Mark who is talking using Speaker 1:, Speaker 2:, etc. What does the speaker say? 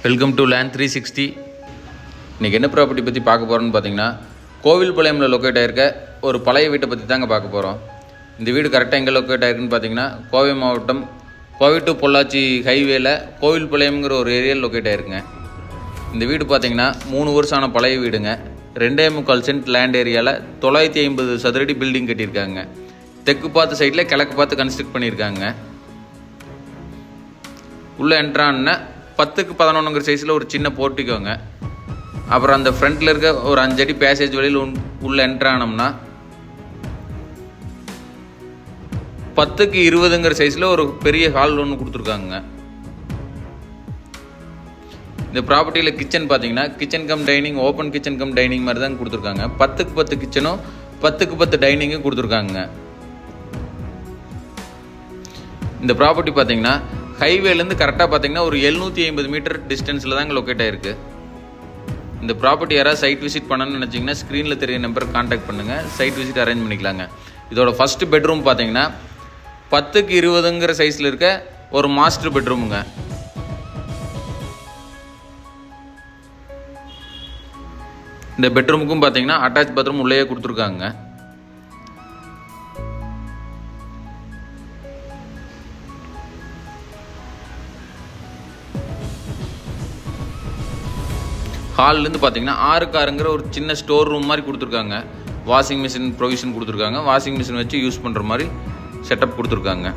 Speaker 1: Welcome to land 360. இன்றைக்கி என்ன property பற்றி பார்க்க போகிறோன்னு பார்த்தீங்கன்னா, கோவில்பாளையமில் லொக்கேட் ஆகிருக்க ஒரு பழைய வீட்டை பற்றி தாங்க பார்க்க போகிறோம். இந்த வீடு கரெக்டாக எங்கே லொக்கேட் ஆகிருக்குன்னு பார்த்தீங்கன்னா, கோவை மாவட்டம் கோவை டு பொள்ளாச்சி ஹைவேல கோவில்பாளையம்ங்கிற ஒரு ஏரியாவில் லொக்கேட் ஆகிருக்குங்க. இந்த வீடு பார்த்தீங்கன்னா 3 வருஷமான பழைய வீடுங்க. 2.25 சென்ட் லேண்ட் ஏரியாவில் 950 சதுரடி பில்டிங் கட்டியிருக்காங்க. தெற்கு பார்த்து சைடில் கிழக்கு பார்த்து கன்ஸ்ட்ரக்ட் பண்ணியிருக்காங்க. உள்ளே என்ட்ரான்னா 10க்கு 11ங்கிற சைஸில் ஒரு சின்ன போர்ட்டிக்கோங்க. அப்புறம் அந்த ஃப்ரண்ட்டில் இருக்க ஒரு 5 அடி பேசேஜ் வழியில் உள்ளே என்ட்ரானோம்னா 10க்கு 20ங்கிற சைஸில் ஒரு பெரிய ஹால் ஒன்று கொடுத்துருக்காங்க. இந்த ப்ராப்பர்ட்டியில் கிச்சன் பார்த்தீங்கன்னா kitchen come dining, open kitchen come dining மாதிரி தான் கொடுத்துருக்காங்க. 10க்கு 10 கிச்சனும் 10க்கு 10 டைனிங்கும் கொடுத்துருக்காங்க. இந்த ப்ராப்பர்ட்டி பார்த்தீங்கன்னா ஹைவேலேருந்து கரெக்டாக பார்த்தீங்கன்னா ஒரு 750 மீட்டர் டிஸ்டன்ஸில் தாங்க லொக்கேட் ஆகிருக்கு. இந்த ப்ராப்பர்ட்டி யாராவது சைட் விசிட் பண்ணணும்னு நினச்சிங்கன்னா ஸ்க்ரீனில் தெரிய நம்பருக்கு கான்டாக்ட் பண்ணுங்கள். சைட் விசிட் அரேஞ்ச் பண்ணிக்கலாங்க. இதோட ஃபஸ்ட்டு பெட்ரூம் பார்த்தீங்கன்னா 10க்கு 20ங்கிற சைஸில் இருக்க ஒரு மாஸ்டர் பெட்ரூமுங்க. இந்த பெட்ரூமுக்கும் பார்த்தீங்கன்னா அட்டாச் பாத்ரூம் உள்ளேயே கொடுத்துருக்காங்க. ஹால்லேருந்து பார்த்தீங்கன்னா 6க்கு 6ங்கிற ஒரு சின்ன ஸ்டோர் ரூம் மாதிரி கொடுத்துருக்காங்க. வாஷிங் மிஷின் ப்ரொவிஷன் கொடுத்துருக்காங்க. வாஷிங் மிஷின் வச்சு யூஸ் பண்ணுற மாதிரி செட்டப் கொடுத்துருக்காங்க.